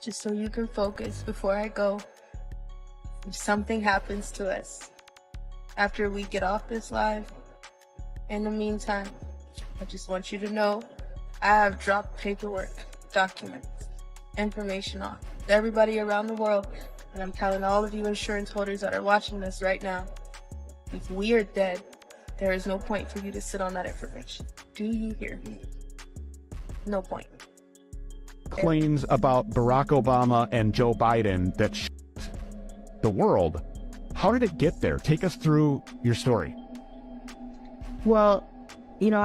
just so you can focus before I go. If something happens to us after we get off this live, in the meantime, I just want you to know I have dropped paperwork, documents, information off to everybody around the world. And I'm telling all of you insurance holders that are watching this right now, if we are dead, there is no point for you to sit on that information. Do you hear me? No point. Claims about Barack Obama and Joe Biden that the world. How did it get there? Take us through your story. Well, you know,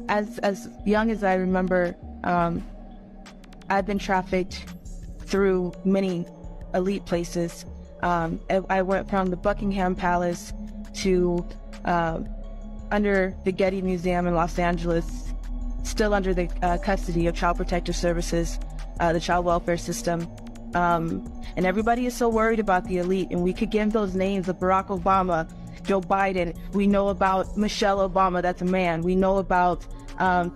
as young as I remember, I've been trafficked through many elite places. I went from the Buckingham Palace to under the Getty Museum in Los Angeles, still under the custody of Child Protective Services, the child welfare system. And everybody is so worried about the elite, and we could give those names of Barack Obama, Joe Biden. We know about Michelle Obama, that's a man. We know about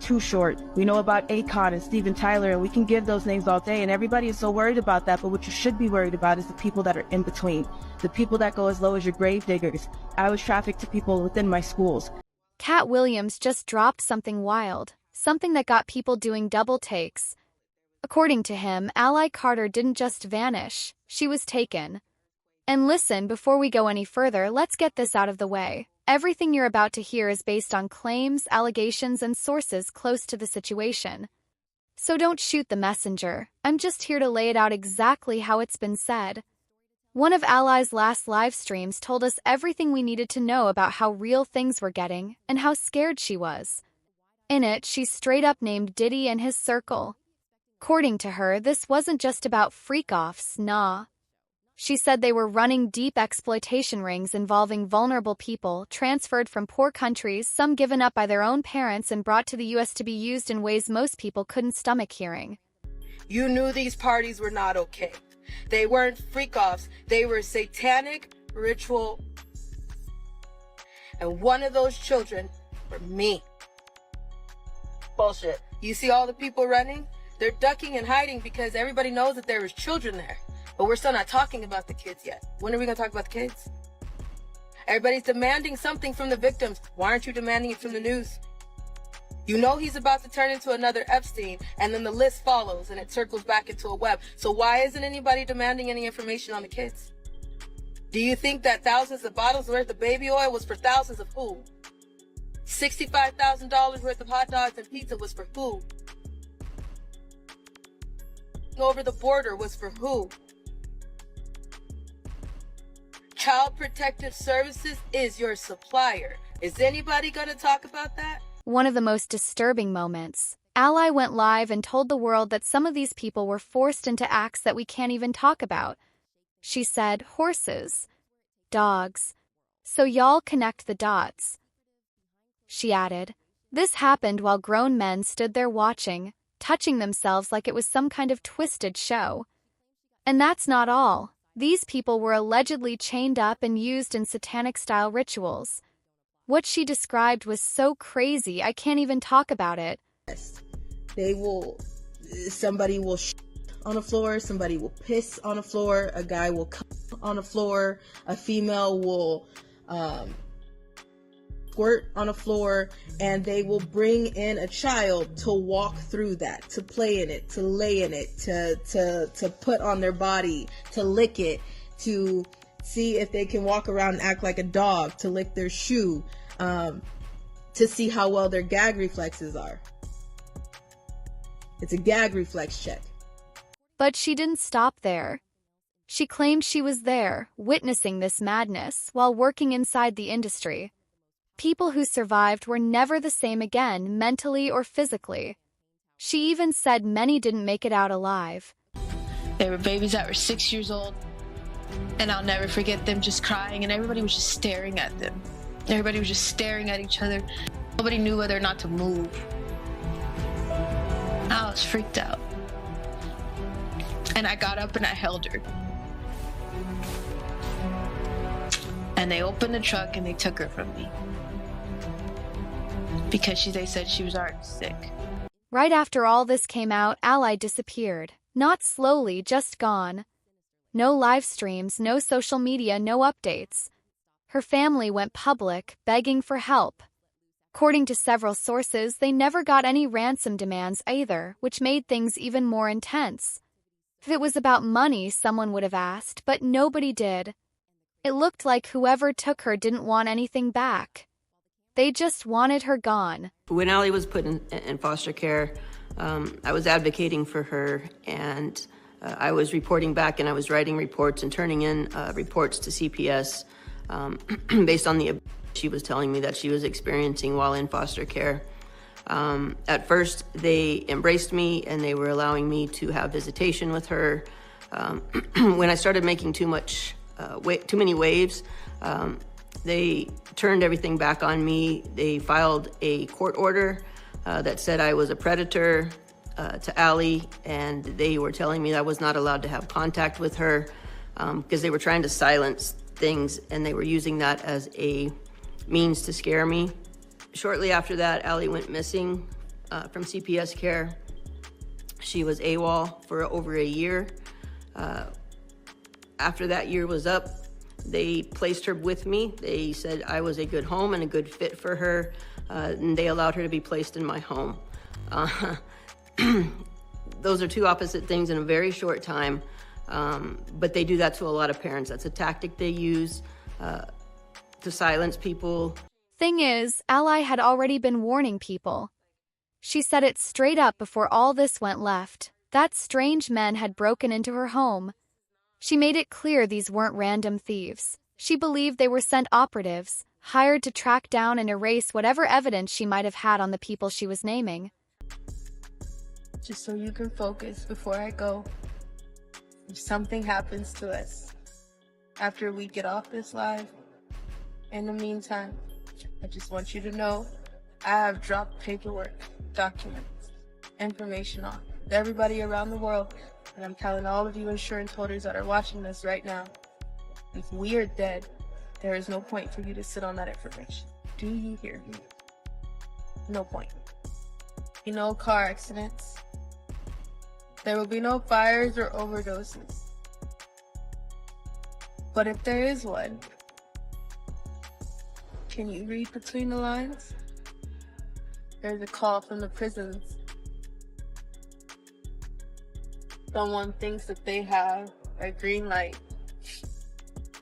Too Short. We know about Akon and Steven Tyler, and we can give those names all day, and everybody is so worried about that. But what you should be worried about is the people that are in between, the people that go as low as your grave diggers. I was trafficked to people within my schools. Katt Williams just dropped something wild, something that got people doing double takes. According to him, Ally Carter didn't just vanish, she was taken. And listen, before we go any further, let's get this out of the way. Everything you're about to hear is based on claims, allegations, and sources close to the situation. So don't shoot the messenger. I'm just here to lay it out exactly how it's been said. One of Ally's last live streams told us everything we needed to know about how real things were getting and how scared she was. In it, she straight up named Diddy and his circle. According to her, this wasn't just about freak-offs, nah. She said they were running deep exploitation rings involving vulnerable people transferred from poor countries, some given up by their own parents and brought to the U.S. to be used in ways most people couldn't stomach hearing. You knew these parties were not okay. They weren't freak-offs. They were satanic ritual. And one of those children were me. Bullshit. You see all the people running? They're ducking and hiding because everybody knows that there was children there. But we're still not talking about the kids yet. When are we going to talk about the kids? Everybody's demanding something from the victims. Why aren't you demanding it from the news? You know he's about to turn into another Epstein, and then the list follows, and it circles back into a web. So why isn't anybody demanding any information on the kids? Do you think that thousands of bottles worth of baby oil was for thousands of who? $65,000 worth of hot dogs and pizza was for who? Over the border was for who? Child Protective Services is your supplier. Is anybody going to talk about that? One of the most disturbing moments. Ally went live and told the world that some of these people were forced into acts that we can't even talk about. She said, horses, dogs. So y'all connect the dots. She added, this happened while grown men stood there watching, touching themselves like it was some kind of twisted show. And that's not all. These people were allegedly chained up and used in satanic-style rituals. What she described was so crazy, I can't even talk about it. Somebody will on the floor, somebody will piss on the floor, a guy will come on the floor, a female will squirt on the floor, and they will bring in a child to walk through that, to play in it, to lay in it, to put on their body, to lick it, to see if they can walk around and act like a dog, to lick their shoe, to see how well their gag reflexes are. It's a gag reflex check. But she didn't stop there. She claimed she was there, witnessing this madness, while working inside the industry. People who survived were never the same again, mentally or physically. She even said many didn't make it out alive. There were babies that were 6 years old, and I'll never forget them just crying, and everybody was just staring at them. Everybody was just staring at each other. Nobody knew whether or not to move. I was freaked out. And I got up and I held her. And they opened the truck and they took her from me. Because they said she was already sick. Right after all this came out, Ally disappeared. Not slowly, just gone. No live streams, no social media, no updates. Her family went public, begging for help. According to several sources, they never got any ransom demands either, which made things even more intense. If it was about money, someone would have asked, but nobody did. It looked like whoever took her didn't want anything back. They just wanted her gone. When Allie was put in foster care, I was advocating for her, and I was reporting back, and I was writing reports and turning in reports to CPS based on the abuse she was telling me that she was experiencing while in foster care. At first, they embraced me, and they were allowing me to have visitation with her. When I started making too many waves, they turned everything back on me. They filed a court order that said I was a predator to Allie, and they were telling me I was not allowed to have contact with her because they were trying to silence things, and they were using that as a means to scare me. Shortly after that, Allie went missing from CPS care. She was AWOL for over a year. After that year was up, they placed her with me. They said I was a good home and a good fit for her, and they allowed her to be placed in my home. Those are two opposite things in a very short time, but they do that to a lot of parents. That's a tactic they use to silence people. Thing is, Ally had already been warning people. She said it straight up before all this went left, that strange men had broken into her home. She made it clear these weren't random thieves. She believed they were sent operatives, hired to track down and erase whatever evidence she might have had on the people she was naming. Just so you can focus before I go. If something happens to us after we get off this live, in the meantime, I just want you to know I have dropped paperwork, documents, information off to everybody around the world, and I'm telling all of you insurance holders that are watching this right now, if we are dead, there is no point for you to sit on that information. Do you hear me? No point. No car accidents. There will be no fires or overdoses. But if there is one, can you read between the lines? There's a call from the prisons. Someone thinks that they have a green light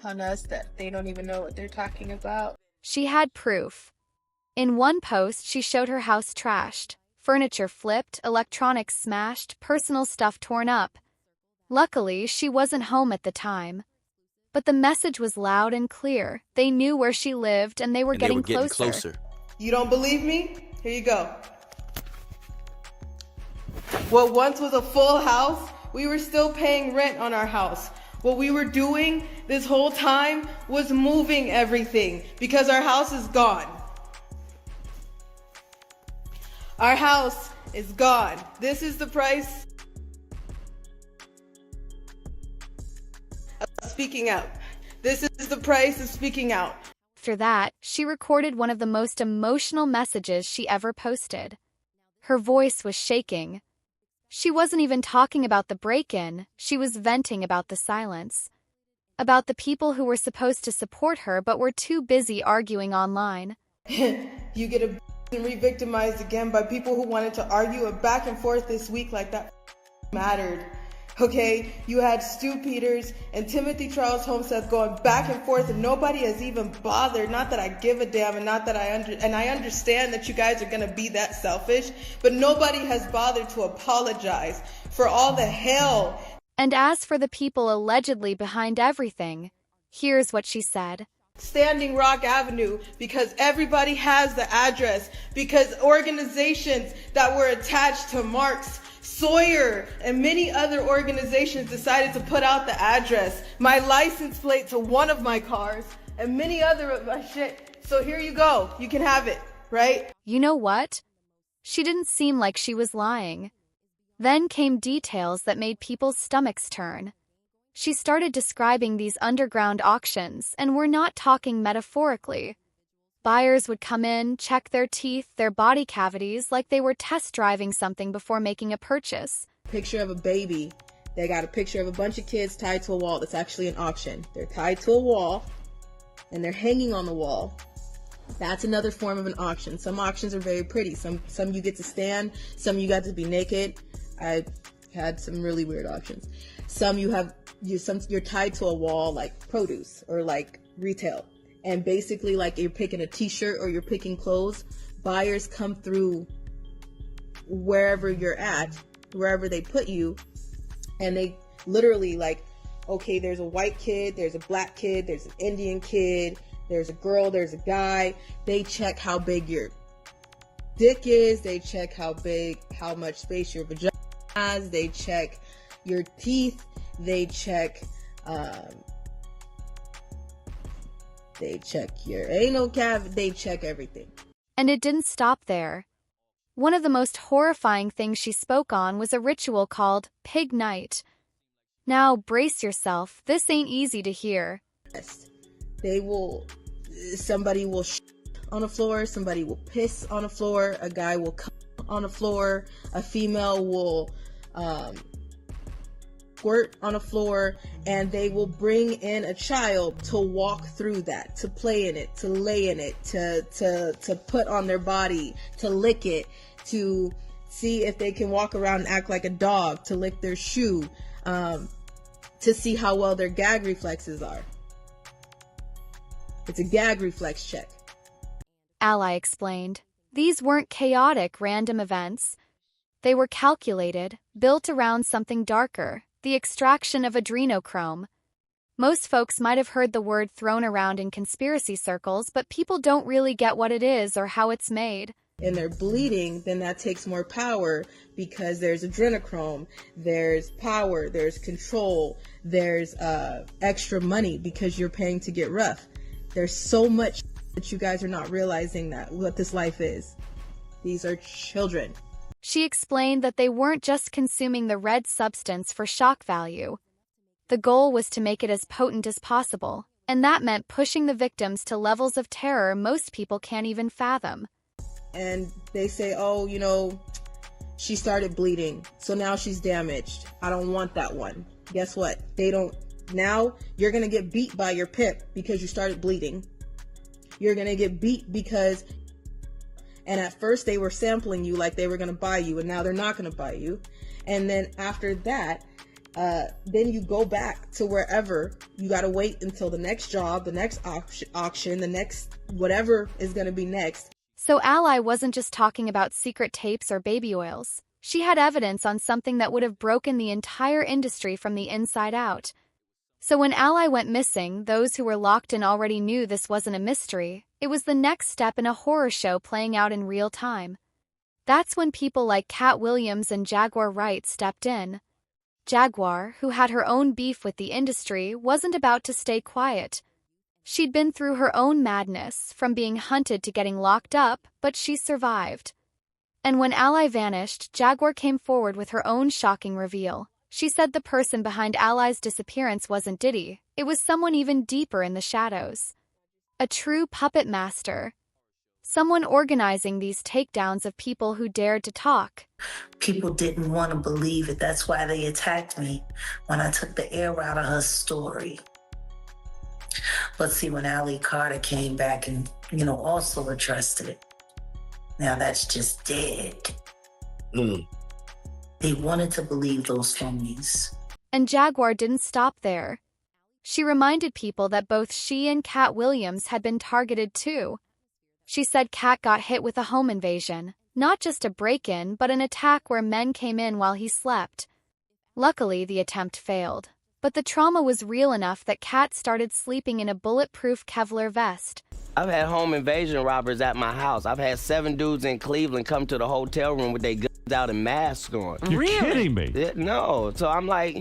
on us that they don't even know what they're talking about. She had proof. In one post, she showed her house trashed, furniture flipped, electronics smashed, personal stuff torn up. Luckily, she wasn't home at the time. But the message was loud and clear. They knew where she lived, and they were getting closer. You don't believe me? Here you go. What once was a full house, we were still paying rent on our house. What we were doing this whole time was moving everything because our house is gone. Our house is gone. This is the price of speaking out. This is the price of speaking out. After that, she recorded one of the most emotional messages she ever posted. Her voice was shaking. She wasn't even talking about the break-in, she was venting about the silence. About the people who were supposed to support her but were too busy arguing online. You get and re-victimized again by people who wanted to argue a back and forth this week like that mattered. Okay, you had Stu Peters and Timothy Charles Homestead going back and forth, and nobody has even bothered. Not that I give a damn, and not that I understand that you guys are gonna be that selfish, but nobody has bothered to apologize for all the hell. And as for the people allegedly behind everything, here's what she said. Standing Rock Avenue, because everybody has the address, because organizations that were attached to Marks, Sawyer, and many other organizations decided to put out the address, my license plate to one of my cars, and many other of my shit. So here you go. You can have it, right? You know what? She didn't seem like she was lying. Then came details that made people's stomachs turn. She started describing these underground auctions, and we're not talking metaphorically. Buyers would come in, check their teeth, their body cavities like they were test driving something before making a purchase. Picture of a baby. They got a picture of a bunch of kids tied to a wall. That's actually an auction. They're tied to a wall and they're hanging on the wall. That's another form of an auction. Some auctions are very pretty. Some you get to stand. Some you got to be naked. I had some really weird auctions. Some you're tied to a wall like produce or like retail. And basically like you're picking a t-shirt or you're picking clothes. Buyers come through wherever you're at, wherever they put you, and they literally like, okay, there's a white kid, there's a black kid, there's an Indian kid, there's a girl, there's a guy. They check how big your dick is, they check how much space your vagina has, they check your teeth, they check your anal cavity, they check everything. And it didn't stop there. One of the most horrifying things she spoke on was a ritual called Pig Night. Now, brace yourself, this ain't easy to hear. Somebody will on the floor, somebody will piss on the floor, a guy will come on the floor, a female will squirt on the floor, and they will bring in a child to walk through that, to play in it, to lay in it, to put on their body, to lick it, to see if they can walk around and act like a dog, to lick their shoe, to see how well their gag reflexes are. It's a gag reflex check. Ally explained. These weren't chaotic, random events. They were calculated, built around something darker, the extraction of adrenochrome. Most folks might have heard the word thrown around in conspiracy circles, but people don't really get what it is or how it's made. And they're bleeding, then that takes more power because there's adrenochrome, there's power, there's control, there's extra money because you're paying to get rough. There's so much that you guys are not realizing that what this life is. These are children. She explained that they weren't just consuming the red substance for shock value. The goal was to make it as potent as possible, and that meant pushing the victims to levels of terror most people can't even fathom. And they say, oh, she started bleeding, so now she's damaged. I don't want that one. Guess what? Now you're going to get beat by your pimp because you started bleeding. You're going to get beat because, and at first they were sampling you like they were going to buy you, and now they're not going to buy you. And then after that, then you go back to wherever. You got to wait until the next job, the next auction, the next whatever is going to be next. So Ally wasn't just talking about secret tapes or baby oils. She had evidence on something that would have broken the entire industry from the inside out. So when Ally went missing, those who were locked in already knew this wasn't a mystery. It was the next step in a horror show playing out in real time. That's when people like Katt Williams and Jaguar Wright stepped in. Jaguar, who had her own beef with the industry, wasn't about to stay quiet. She'd been through her own madness, from being hunted to getting locked up, but she survived. And when Ally vanished, Jaguar came forward with her own shocking reveal. She said the person behind Ally's disappearance wasn't Diddy, it was someone even deeper in the shadows. A true puppet master. Someone organizing these takedowns of people who dared to talk. People didn't want to believe it. That's why they attacked me when I took the air out of her story. But see, when Ali Carter came back and, also addressed it, now that's just dead. They wanted to believe those homies. And Jaguar didn't stop there. She reminded people that both she and Katt Williams had been targeted too. She said Katt got hit with a home invasion, not just a break-in, but an attack where men came in while he slept. Luckily, the attempt failed. But the trauma was real enough that Katt started sleeping in a bulletproof Kevlar vest. I've had home invasion robbers at my house. I've had 7 dudes in Cleveland come to the hotel room with their guns out and masks on. You're kidding me? No, so I'm like,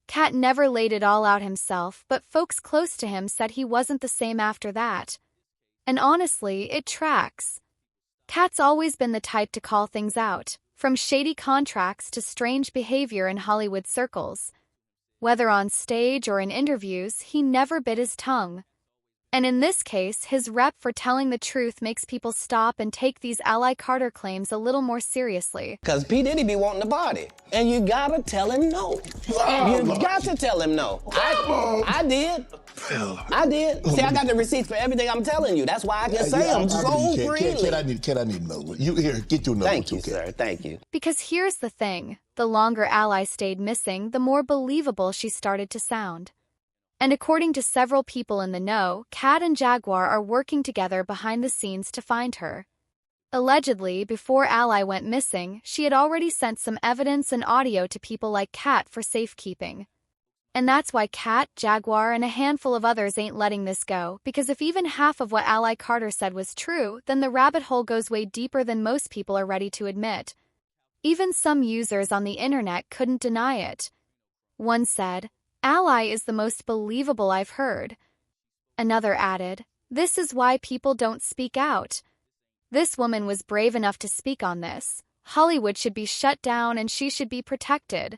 Katt never laid it all out himself, but folks close to him said he wasn't the same after that. And honestly, it tracks. Katt's always been the type to call things out, from shady contracts to strange behavior in Hollywood circles. Whether on stage or in interviews, he never bit his tongue. And in this case, his rep for telling the truth makes people stop and take these Ally Carter claims a little more seriously. Because P. Diddy be wanting the body. And you gotta tell him no. You got to tell him no. I did. I did. See, I got the receipts for everything I'm telling you. That's why I can say them so freely. Kid, I need another one. You here, get your number. Thank you, sir. Thank you. Because here's the thing. The longer Ally stayed missing, the more believable she started to sound. And according to several people in the know, Katt and Jaguar are working together behind the scenes to find her. Allegedly, before Ally went missing, she had already sent some evidence and audio to people like Katt for safekeeping. And that's why Katt, Jaguar, and a handful of others ain't letting this go, because if even half of what Ally Carter said was true, then the rabbit hole goes way deeper than most people are ready to admit. Even some users on the internet couldn't deny it. One said, "Ally is the most believable I've heard." Another added, "This is why people don't speak out." This woman was brave enough to speak on this. Hollywood should be shut down and she should be protected.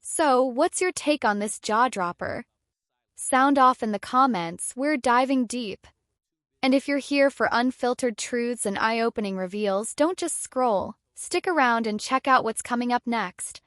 So, what's your take on this jaw-dropper? Sound off in the comments, we're diving deep. And if you're here for unfiltered truths and eye-opening reveals, don't just scroll. Stick around and check out what's coming up next.